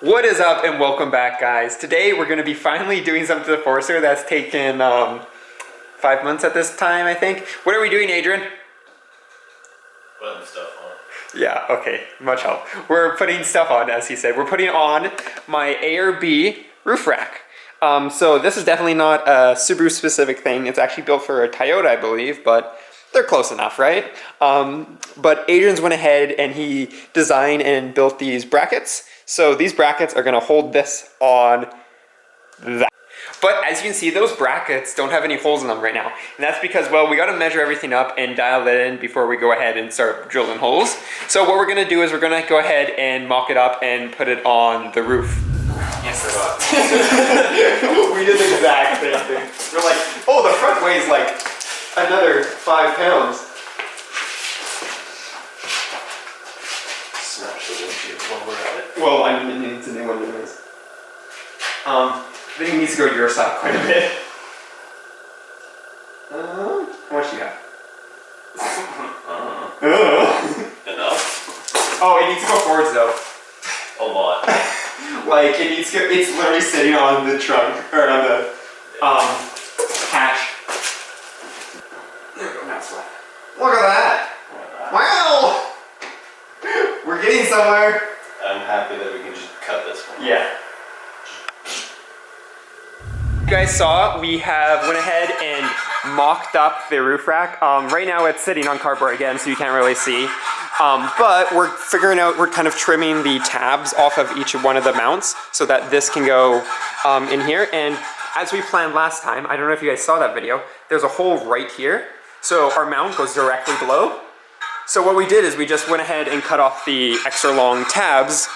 What is up and welcome back, guys. Today we're going to be finally doing something to the Forester that's taken 5 months at this time, I think. What are we doing, Adrian? Putting stuff on. Yeah, okay, much help. We're putting stuff on, as he said. We're putting on my ARB Roof Rack. So this is definitely not a Subaru specific thing. It's actually built for a Toyota, I believe, but they're close enough, right? But Adrian's went ahead and he designed and built these brackets. So these brackets are gonna hold this on that. But as you can see, those brackets don't have any holes in them right now. And that's because, well, we gotta measure everything up and dial it in before we go ahead and start drilling holes. So what we're gonna do is we're gonna go ahead and mock it up and put it on the roof. Yes, we did the exact same thing. We're like, oh, the front weighs like another 5 pounds. Smash the windshield while we're at it. Well, I mean, it needs a new one anyways. I think it needs to go your side quite a bit. How much do you have? Enough? Oh, it needs to go forwards though. A lot. Like, it needs to go, it's literally sitting on the trunk, or on the hatch. There we go, now it's flat. Look at that! Wow! We're getting somewhere. I'm happy that we can just cut this one. Yeah. You guys saw, we have went ahead and mocked up the roof rack. Right now it's sitting on cardboard again, so you can't really see. But we're figuring out, we're kind of trimming the tabs off of each one of the mounts so that this can go in here. And as we planned last time, I don't know if you guys saw that video, there's a hole right here. So our mount goes directly below. So what we did is we just went ahead and cut off the extra long tabs,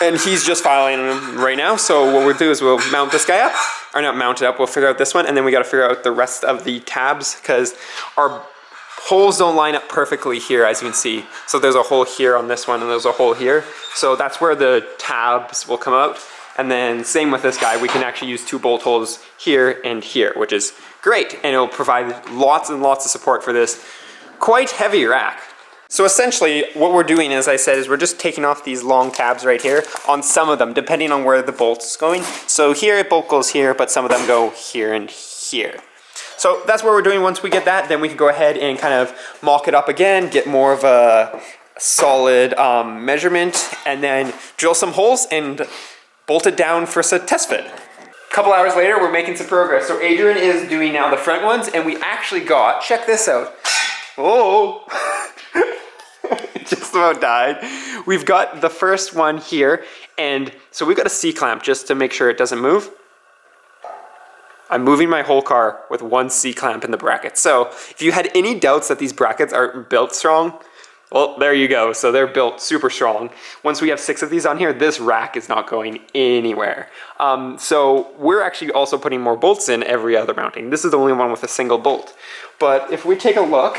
and he's just filing them right now. So what we'll do is we'll mount this guy up, or not mount it up, we'll figure out this one, and then we gotta figure out the rest of the tabs because our holes don't line up perfectly here, as you can see. So there's a hole here on this one, and there's a hole here. So that's where the tabs will come out. And then same with this guy, we can actually use 2 bolt holes here and here, which is great. And it'll provide lots and lots of support for this quite heavy rack. So essentially what we're doing, as I said, is we're just taking off these long tabs right here on some of them, depending on where the bolt's going. So here, it bolt goes here, but some of them go here and here. So that's what we're doing. Once we get that, then we can go ahead and kind of mock it up again, get more of a solid measurement, and then drill some holes and bolt it down for a test fit. A couple hours later, we're making some progress. So Adrian is doing now the front ones, and we actually got, check this out. Oh, it just about died. We've got the first one here, and so we've got a C-clamp just to make sure it doesn't move. I'm moving my whole car with one C-clamp in the bracket. So if you had any doubts that these brackets aren't built strong, well, there you go. So they're built super strong. Once we have 6 of these on here, this rack is not going anywhere. So we're actually also putting more bolts in every other mounting. This is the only one with a single bolt. But if we take a look,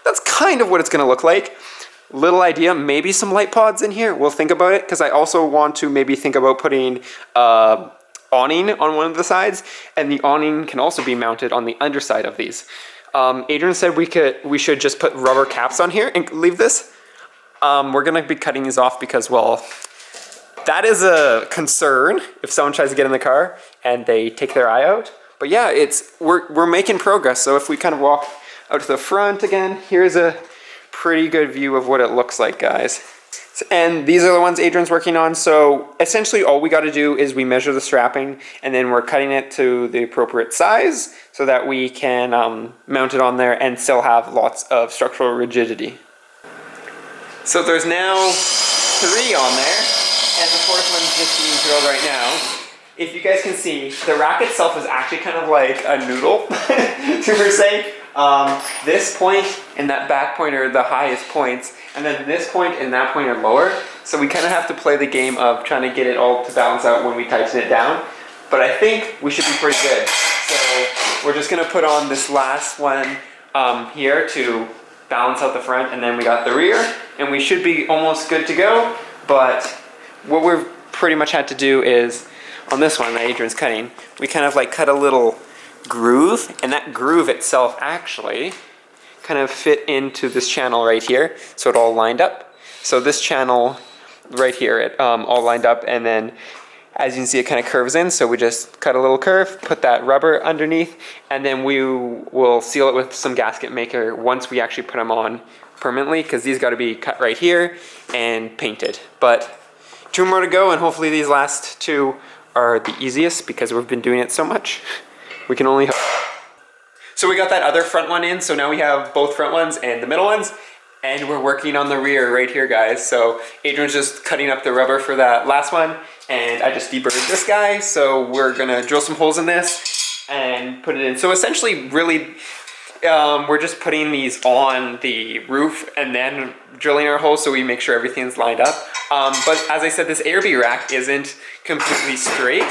that's kind of what it's gonna look like. Little idea, maybe some light pods in here. We'll think about it, because I also want to maybe think about putting awning on one of the sides, and the awning can also be mounted on the underside of these. Adrian said we should just put rubber caps on here and leave this. We're gonna be cutting these off because, well, that is a concern if someone tries to get in the car and they take their eye out. But yeah, we're making progress. So if we kind of walk out to the front again, here's a pretty good view of what it looks like, guys. And these are the ones Adrian's working on. So essentially all we got to do is we measure the strapping, and then we're cutting it to the appropriate size so that we can mount it on there and still have lots of structural rigidity. So there's now 3 on there, and the 4th one's just being drilled right now. If you guys can see, the rack itself is actually kind of like a noodle, per se. This point and that back point are the highest points, and then this point and that point are lower. So we kind of have to play the game of trying to get it all to balance out when we tighten it down. But I think we should be pretty good. So we're just gonna put on this last one here to balance out the front, and then we got the rear, and we should be almost good to go. But what we've pretty much had to do is, on this one that Adrian's cutting, we kind of like cut a little groove, and that groove itself actually kind of fit into this channel right here, so it all lined up. So this channel right here, it all lined up, and then as you can see, it kind of curves in, so we just cut a little curve, put that rubber underneath, and then we will seal it with some gasket maker once we actually put them on permanently, because these got to be cut right here and painted. But 2 more to go, and hopefully these last 2 are the easiest because we've been doing it so much. We can only hope. So we got that other front one in, so now we have both front ones and the middle ones, and we're working on the rear right here, guys. So Adrian's just cutting up the rubber for that last one, and I just deburred this guy, so we're gonna drill some holes in this and put it in. So essentially, really, we're just putting these on the roof and then drilling our holes so we make sure everything's lined up. But as I said, this ARB rack isn't completely straight,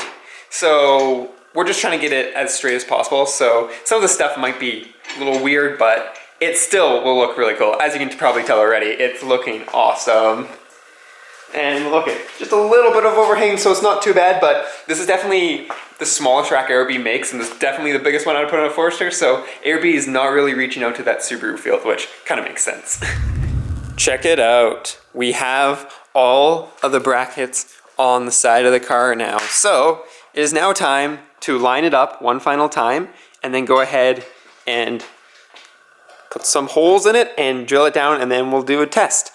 so we're just trying to get it as straight as possible. So some of the stuff might be a little weird, but it still will look really cool. As you can probably tell already, it's looking awesome. And look at just a little bit of overhang, so it's not too bad, but this is definitely the smallest rack ARB makes, and this is definitely the biggest one I would put on a Forester, so ARB is not really reaching out to that Subaru field, which kind of makes sense. Check it out. We have all of the brackets on the side of the car now. So it is now time to line it up one final time, and then go ahead and put some holes in it and drill it down, and then we'll do a test.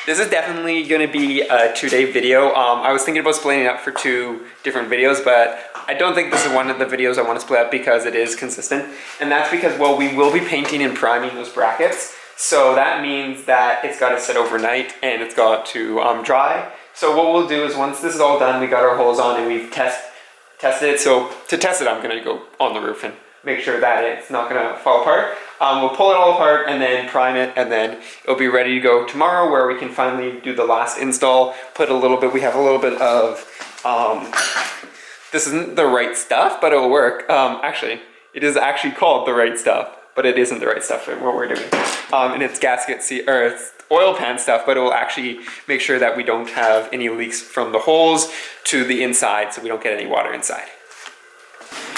This is definitely going to be a 2-day video. I was thinking about splitting it up for 2 different videos, but I don't think this is one of the videos I want to split up because it is consistent. And that's because, well, we will be painting and priming those brackets. So that means that it's got to sit overnight and it's got to dry. So what we'll do is once this is all done, we got our holes on and we've tested it. So to test it, I'm going to go on the roof and make sure that it's not going to fall apart. We'll pull it all apart and then prime it, and then it'll be ready to go tomorrow, where we can finally do the last install. Put a little bit, we have a little bit of, this isn't the right stuff, but it will work. Actually, it is actually called the right stuff, but it isn't the right stuff for what we're doing. And it's it's oil pan stuff, but it will actually make sure that we don't have any leaks from the holes to the inside, so we don't get any water inside.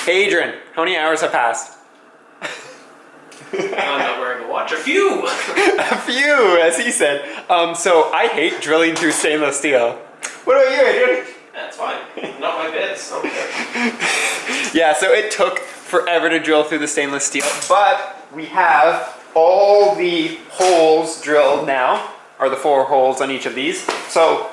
Hey Adrian, how many hours have passed? I'm not wearing a watch. A few! A few, as he said. So I hate drilling through stainless steel. What about you, Adrian? That's fine. Not my bits. Okay. Yeah, so it took forever to drill through the stainless steel, but we have all the holes drilled now, or the 4 holes on each of these. So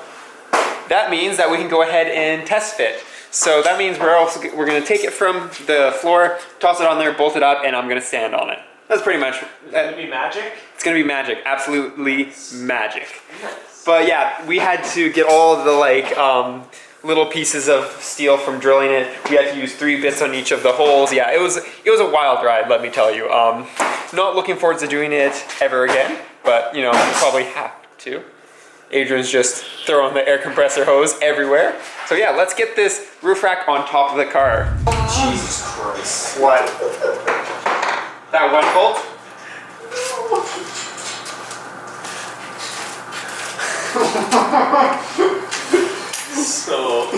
that means that we can go ahead and test fit. So that means we're going to take it from the floor, toss it on there, bolt it up, and I'm going to stand on it. That's pretty much. It's going to be magic? It's going to be magic. Absolutely magic. Nice. But yeah, we had to get all of the little pieces of steel from drilling it. We had to use 3 bits on each of the holes. Yeah, it was a wild ride, let me tell you. Not looking forward to doing it ever again, but you know, probably have to. Adrian's just throwing the air compressor hose everywhere. So yeah, let's get this roof rack on top of the car. Jesus Christ. What? That 1 bolt? So,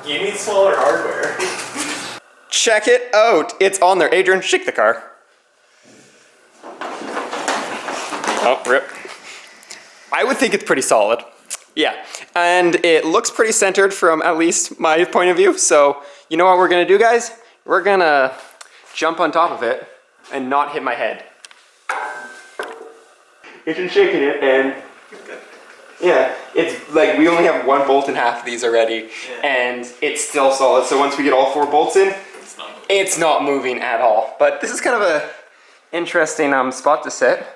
you need smaller hardware. Check it out. It's on there. Adrian, shake the car. Oh, rip. I would think it's pretty solid. Yeah, and it looks pretty centered from at least my point of view. So you know what we're gonna do, guys? We're gonna jump on top of it and not hit my head. Adrian's shaking it, and yeah, it's like we only have 1 bolt in half of these already, and it's still solid. So once we get all 4 bolts in, it's not moving at all. But this is kind of a interesting spot to sit.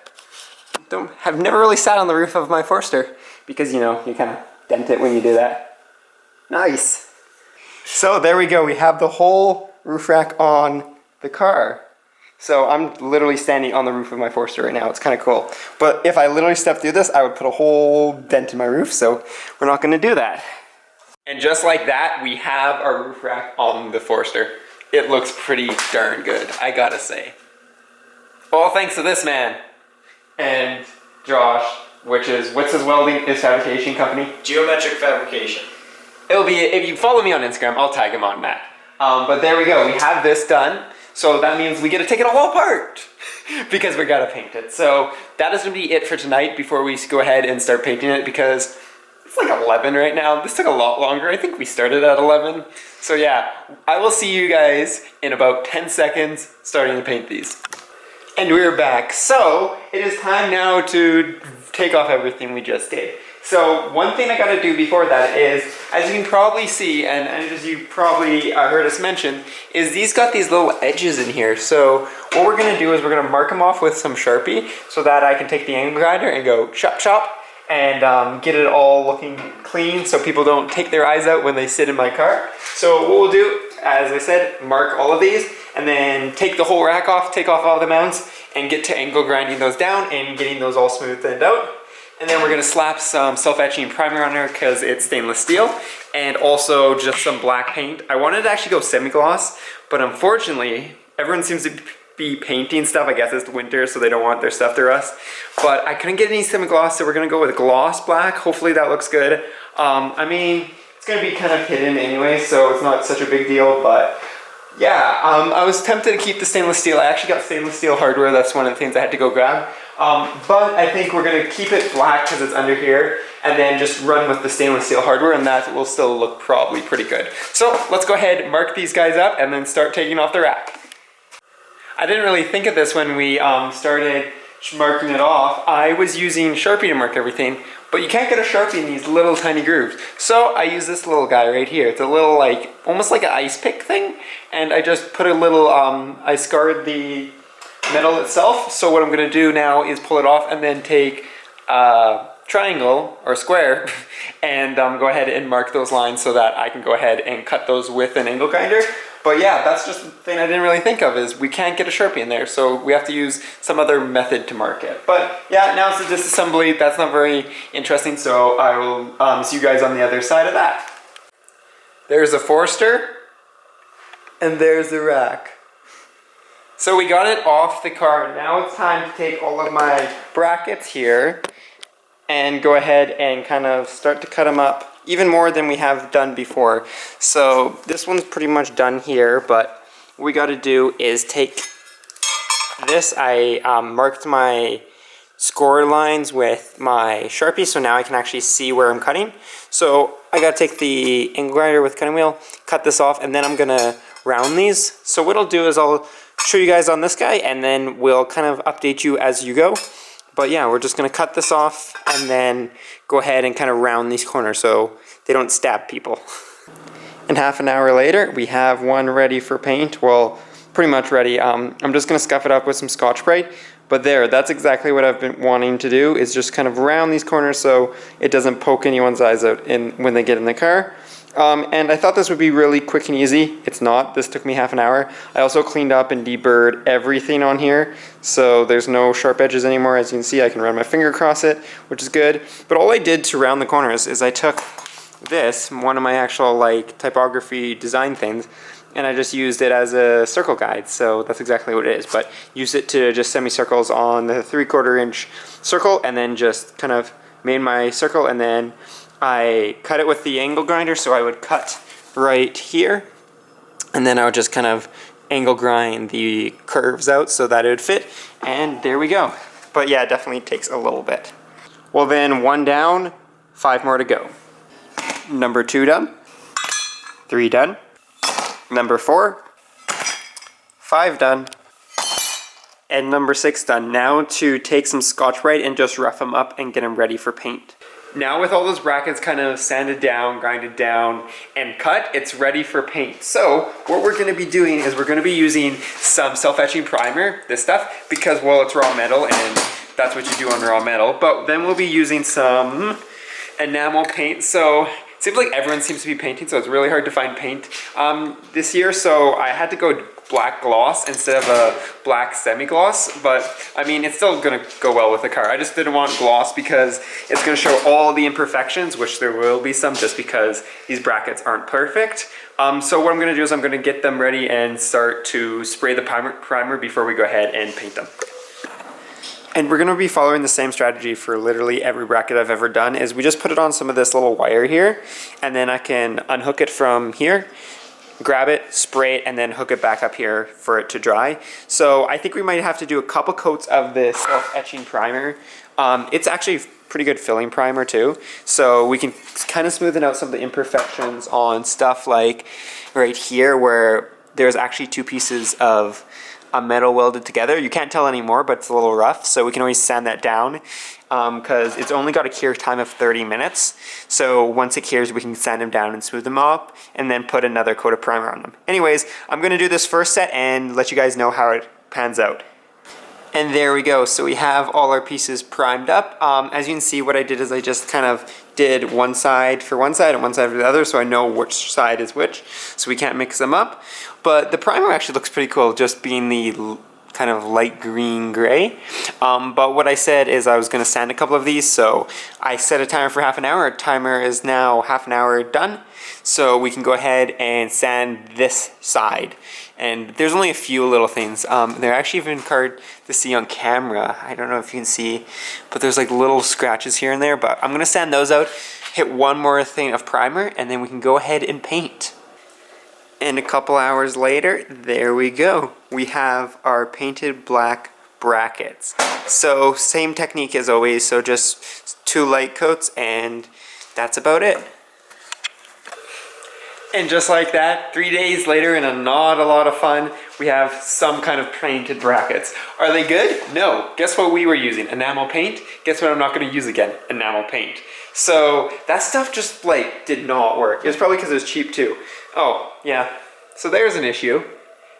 Have never really sat on the roof of my Forester because, you know, you kind of dent it when you do that. Nice. So there we go. We have the whole roof rack on the car. So I'm literally standing on the roof of my Forester right now. It's kind of cool. But if I literally stepped through this, I would put a whole dent in my roof. So we're not going to do that. And just like that, we have our roof rack on the Forester. It looks pretty darn good, I gotta say. All thanks to this man. And Josh, what's his welding, his fabrication company? Geometric fabrication. It'll be, if you follow me on Instagram, I'll tag him on that. But there we go, we have this done. So that means we get to take it all apart because we gotta paint it. So that is gonna be it for tonight before we go ahead and start painting it, because it's like 11 right now. This took a lot longer. I think we started at 11. So yeah, I will see you guys in about 10 seconds starting to paint these. And we're back. So it is time now to take off everything we just did. So one thing I gotta do before that is, as you can probably see, and as you probably heard us mention, is these got these little edges in here. So what we're gonna do is we're gonna mark them off with some Sharpie so that I can take the angle grinder and go chop chop and get it all looking clean so people don't take their eyes out when they sit in my car. So what we'll do, as I said, mark all of these and then take the whole rack off, take off all the mounts, and get to angle grinding those down and getting those all smoothed out. And then we're gonna slap some self-etching primer on there because it's stainless steel, and also just some black paint. I wanted to actually go semi-gloss, but unfortunately, everyone seems to be painting stuff. I guess it's winter, so they don't want their stuff to rust. But I couldn't get any semi-gloss, so we're gonna go with gloss black. Hopefully that looks good. I mean, it's gonna be kind of hidden anyway, so it's not such a big deal, but yeah, I was tempted to keep the stainless steel. I actually got stainless steel hardware. That's one of the things I had to go grab. But I think we're gonna keep it black because it's under here, and then just run with the stainless steel hardware, and that will still look probably pretty good. So let's go ahead, mark these guys up, and then start taking off the rack. I didn't really think of this when we started marking it off. I was using Sharpie to mark everything, but you can't get a Sharpie in these little tiny grooves. So I use this little guy right here. It's a little, like, almost like an ice pick thing, and I just put a little, I scarred the metal itself. So what I'm gonna do now is pull it off and then take a triangle or square and go ahead and mark those lines so that I can go ahead and cut those with an angle grinder. But yeah, that's just the thing I didn't really think of, is we can't get a Sharpie in there, so we have to use some other method to mark it. But yeah, now it's a disassembly. That's not very interesting, so I will see you guys on the other side of that. There's a Forester, and there's the rack. So we got it off the car. Now it's time to take all of my brackets here and go ahead and kind of start to cut them up even more than we have done before. So this one's pretty much done here, but what we got to do is take this. I marked my score lines with my Sharpie, so now I can actually see where I'm cutting. So I got to take the angle grinder with cutting wheel, cut this off, and then I'm gonna round these. So what I'll do is I'll show you guys on this guy, and then we'll kind of update you as you go. But yeah, we're just gonna cut this off and then go ahead and kind of round these corners so they don't stab people. And half an hour later, we have one ready for paint. Well, pretty much ready. I'm just gonna scuff it up with some Scotch-Brite. But there, that's exactly what I've been wanting to do, is just kind of round these corners so it doesn't poke anyone's eyes out when they get in the car. And I thought this would be really quick and easy. It's not. This took me half an hour. I also cleaned up and deburred everything on here, so there's no sharp edges anymore. As you can see, I can run my finger across it, which is good. But all I did to round the corners is I took this, one of my actual like typography design things, and I just used it as a circle guide. So that's exactly what it is. But use it to just semicircles on the 3/4 inch circle, and then just kind of made my circle, and then I cut it with the angle grinder. So I would cut right here, and then I would just kind of angle grind the curves out so that it would fit, and there we go. But yeah, it definitely takes a little bit. Well then, 1 down, 5 more to go. Number 2 done, 3 done, number 4, 5 done, and number 6 done. Now to take some Scotch-Brite and just rough them up and get them ready for paint. Now with all those brackets kind of sanded down, grinded down, and cut, it's ready for paint. So what we're going to be doing is we're going to be using some self-etching primer, this stuff, because, well, it's raw metal and that's what you do on raw metal. But then we'll be using some enamel paint. So it seems like everyone seems to be painting, so it's really hard to find paint this year. So I had to go black gloss instead of a black semi-gloss, but I mean, it's still gonna go well with the car. I just didn't want gloss because it's gonna show all the imperfections, which there will be some just because these brackets aren't perfect. So what I'm gonna do is I'm gonna get them ready and start to spray the primer before we go ahead and paint them. And we're gonna be following the same strategy for literally every bracket I've ever done, is we just put it on some of this little wire here, and then I can unhook it from here, grab it, spray it, and then hook it back up here for it to dry. So I think we might have to do a couple coats of this self-etching primer. It's actually pretty good filling primer too, so we can kind of smoothen out some of the imperfections on stuff like right here where there's actually two pieces of a metal welded together. You can't tell anymore, but it's a little rough, so we can always sand that down because it's only got a cure time of 30 minutes. So once it cures, we can sand them down and smooth them up and then put another coat of primer on them. Anyways, I'm gonna do this first set and let you guys know how it pans out. And there we go. So we have all our pieces primed up. As you can see, what I did is I just kind of did one side for one side and one side for the other, so I know which side is which, so we can't mix them up. But the primer actually looks pretty cool, just being the kind of light green gray. But what I said is I was going to sand a couple of these, so I set a timer for half an hour. Our timer is now half an hour done, so we can go ahead and sand this side. And there's only a few little things. They're actually even hard to see on camera. I don't know if you can see, but there's like little scratches here and there, but I'm gonna sand those out, hit one more thing of primer, and then we can go ahead and paint. And a couple hours later, there we go. We have our painted black brackets. So same technique as always, so just 2 light coats and that's about it. And just like that, 3 days later and not a lot of fun, we have some kind of painted brackets. Are they good? No. Guess what we were using? Enamel paint. Guess what I'm not going to use again? Enamel paint. So that stuff just like did not work. It was probably because it was cheap too. Oh, yeah. So there's an issue.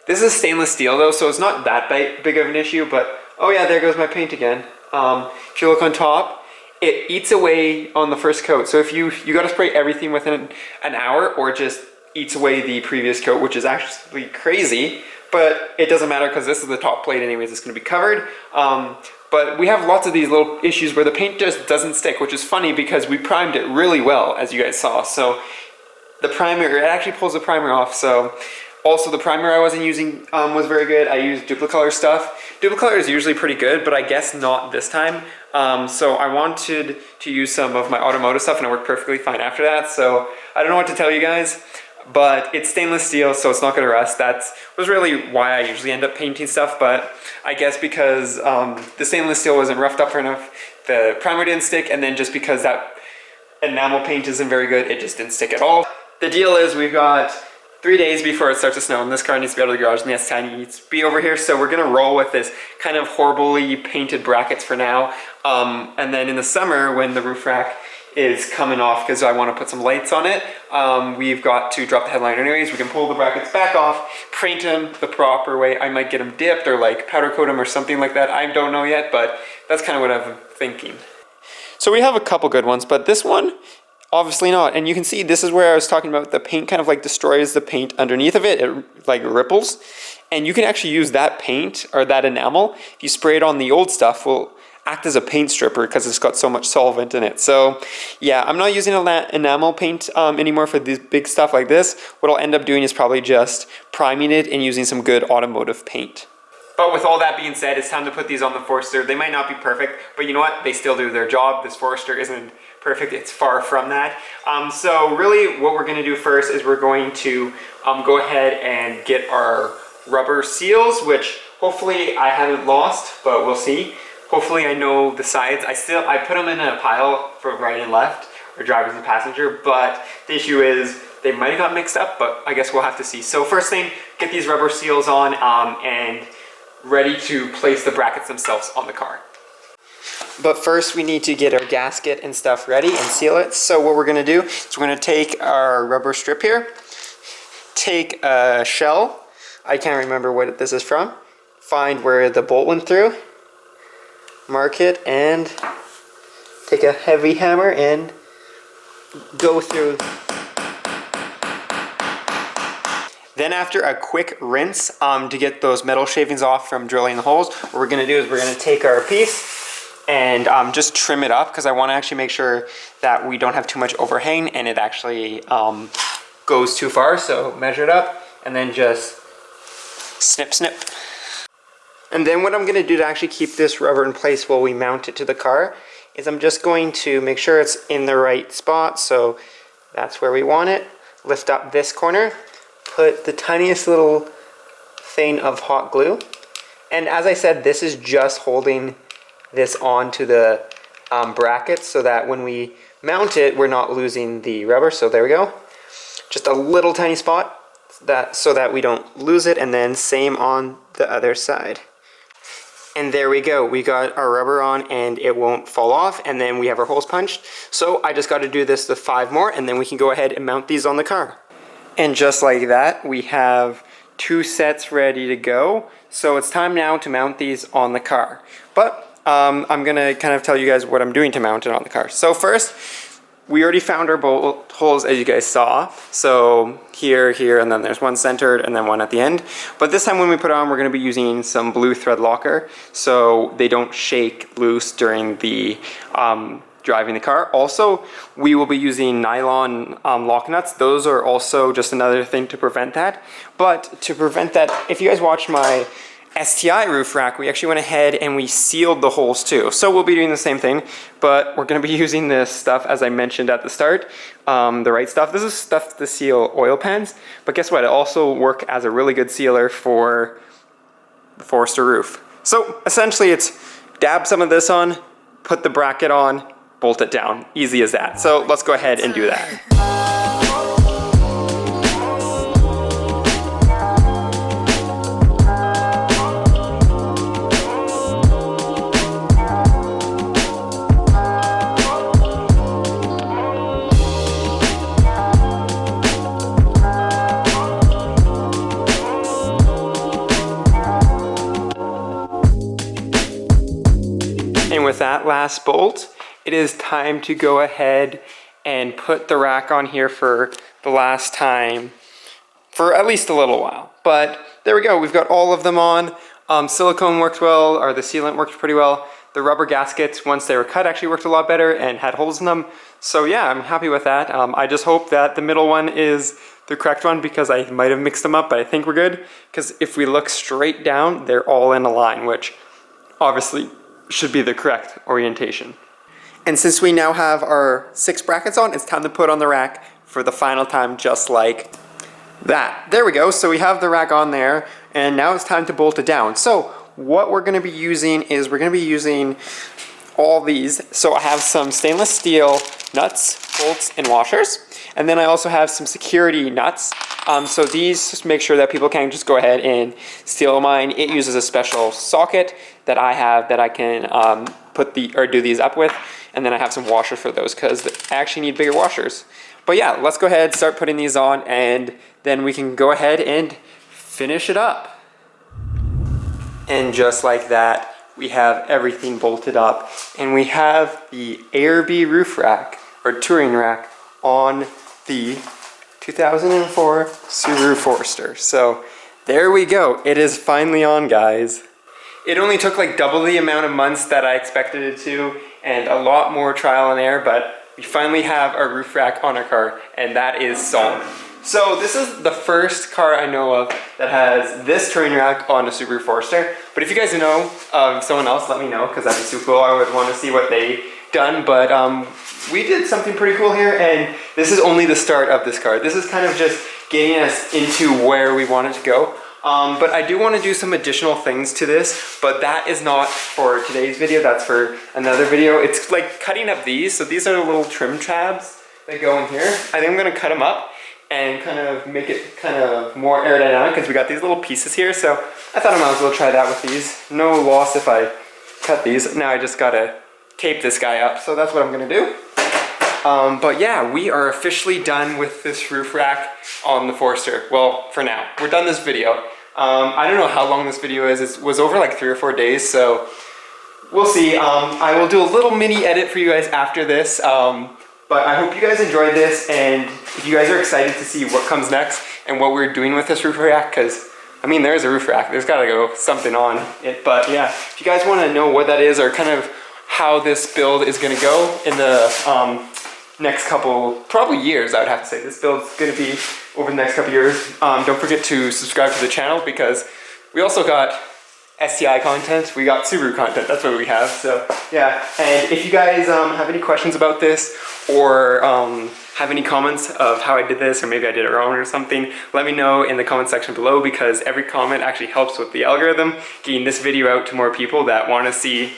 This is stainless steel though, so it's not that big of an issue, but oh yeah, there goes my paint again. If you look on top, it eats away on the first coat. So if you got to spray everything within an hour, or it just eats away the previous coat, which is actually crazy, but it doesn't matter because this is the top plate anyways, it's going to be covered. But we have lots of these little issues where the paint just doesn't stick, which is funny because we primed it really well, as you guys saw. So the primer, it actually pulls the primer off. So also the primer I wasn't using was very good. I used Duplicolor stuff. Duplicolor is usually pretty good, but I guess not this time. So I wanted to use some of my automotive stuff and it worked perfectly fine after that. So I don't know what to tell you guys, but it's stainless steel, so it's not going to rust. That was really why I usually end up painting stuff, but I guess because the stainless steel wasn't roughed up enough, the primer didn't stick, and then just because that enamel paint isn't very good, it just didn't stick at all. The deal is we've got 3 days before it starts to snow, and this car needs to be out of the garage, and the S10 needs to be over here, so we're gonna roll with this kind of horribly painted brackets for now. And then in the summer, when the roof rack is coming off, because I want to put some lights on it, we've got to drop the headliner anyways. We can pull the brackets back off, paint them the proper way. I might get them dipped or like powder coat them or something like that. I don't know yet, but that's kind of what I'm thinking. So we have a couple good ones, but this one, obviously not. And you can see this is where I was talking about the paint kind of like destroys the paint underneath of it. It like ripples. And you can actually use that paint or that enamel. If you spray it on the old stuff, will act as a paint stripper because it's got so much solvent in it. So yeah, I'm not using enamel paint anymore for this big stuff like this. What I'll end up doing is probably just priming it and using some good automotive paint. But with all that being said, it's time to put these on the Forester. They might not be perfect, but you know what? They still do their job. This Forester isn't perfect. It's far from that. So really what we're going to do first is we're going to go ahead and get our rubber seals, which hopefully I haven't lost, but we'll see. Hopefully I know the sides. I put them in a pile for right and left, or drivers and passenger, but the issue is they might have got mixed up, but I guess we'll have to see. So first thing, get these rubber seals on and ready to place the brackets themselves on the car. But first we need to get our gasket and stuff ready and seal it. So what we're gonna do is we're gonna take our rubber strip here, take a shell, I can't remember what this is from, find where the bolt went through, mark it, and take a heavy hammer and go through. Then after a quick rinse to get those metal shavings off from drilling the holes, what we're going to do is we're going to take our piece and just trim it up, because I want to actually make sure that we don't have too much overhang and it actually goes too far. So measure it up and then just snip, snip. And then what I'm going to do to actually keep this rubber in place while we mount it to the car is I'm just going to make sure it's in the right spot. So that's where we want it. Lift up this corner, put the tiniest little thing of hot glue. And as I said, this is just holding this onto the bracket so that when we mount it, we're not losing the rubber. So there we go. Just a little tiny spot so that we don't lose it, and then same on the other side. And there we go. We got our rubber on and it won't fall off, and then we have our holes punched. So I just got to do this to 5 more, and then we can go ahead and mount these on the car. And just like that, we have 2 sets ready to go. So it's time now to mount these on the car. But I'm gonna kind of tell you guys what I'm doing to mount it on the car. So first, we already found our bolt holes, as you guys saw. So here, and then there's one centered and then one at the end. But this time when we put it on, we're gonna be using some blue thread locker so they don't shake loose during the driving the car. Also, we will be using nylon lock nuts. Those are also just another thing to prevent that. But to prevent that, if you guys watched my STI roof rack, we actually went ahead and we sealed the holes too. So we'll be doing the same thing, but we're going to be using this stuff, as I mentioned at the start, the right stuff. This is stuff to seal oil pans, but guess what? It also works as a really good sealer for the Forester roof. So essentially it's dab some of this on, put the bracket on, bolt it down. Easy as that. So let's go ahead and do that. And with that last bolt, it is time to go ahead and put the rack on here for the last time for at least a little while. But there we go, we've got all of them on. Silicone worked well, or the sealant worked pretty well. The rubber gaskets, once they were cut, actually worked a lot better and had holes in them. So yeah, I'm happy with that. I just hope that the middle one is the correct one, because I might have mixed them up, but I think we're good. Because if we look straight down, they're all in a line, which obviously should be the correct orientation. And since we now have our 6 brackets on, it's time to put on the rack for the final time, just like that. There we go. So we have the rack on there, and now it's time to bolt it down. So what we're going to be using is we're going to be using all these. So I have some stainless steel nuts, bolts, and washers. And then I also have some security nuts. So these just make sure that people can't just go ahead and steal mine. It uses a special socket that I have that I can do these up with. And then I have some washers for those because I actually need bigger washers. But yeah, let's go ahead, start putting these on, and then we can go ahead and finish it up. And just like that, we have everything bolted up. And we have the ARB roof rack, or touring rack, on the 2004 Subaru Forester. So there we go. It is finally on, guys. It only took like double the amount of months that I expected it to, and a lot more trial and error, but we finally have our roof rack on our car, and that is solid. So this is the first car I know of that has this touring rack on a Subaru Forester. But if you guys know of someone else, let me know, because that'd be super cool. I would want to see what they done. But we did something pretty cool here, and this is only the start of this car. This is kind of just getting us into where we want it to go. But I do want to do some additional things to this, but that is not for today's video, that's for another video. It's like cutting up these. So these are the little trim tabs that go in here. I think I'm going to cut them up and kind of make it kind of more aerodynamic, because we got these little pieces here. So I thought I might as well try that with these. No loss if I cut these. Now I just got to tape this guy up. So that's what I'm going to do. But yeah, we are officially done with this roof rack on the Forester. Well, for now. We're done this video. I don't know how long this video is. It was over like 3 or 4 days, so we'll see. I will do a little mini edit for you guys after this. But I hope you guys enjoyed this, and if you guys are excited to see what comes next and what we're doing with this roof rack, because I mean, there's a roof rack. There's got to go something on it. But yeah, if you guys want to know what that is, or kind of how this build is going to go in the next couple, probably years, I would have to say. This build's going to be over the next couple years. Don't forget to subscribe to the channel, because we also got STI content, we got Subaru content. That's what we have. So yeah, and if you guys have any questions about this or have any comments of how I did this, or maybe I did it wrong or something, let me know in the comment section below, because every comment actually helps with the algorithm, getting this video out to more people that want to see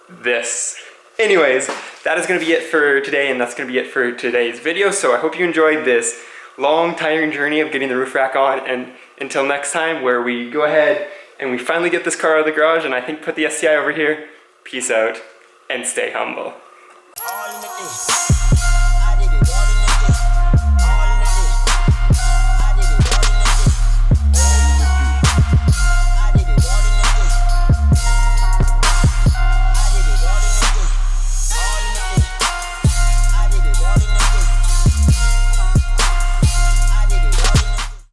this. Anyways, that is going to be it for today, and that's going to be it for today's video. So I hope you enjoyed this long, tiring journey of getting the roof rack on, and until next time, where we go ahead and we finally get this car out of the garage and I think put the STI over here, peace out and stay humble.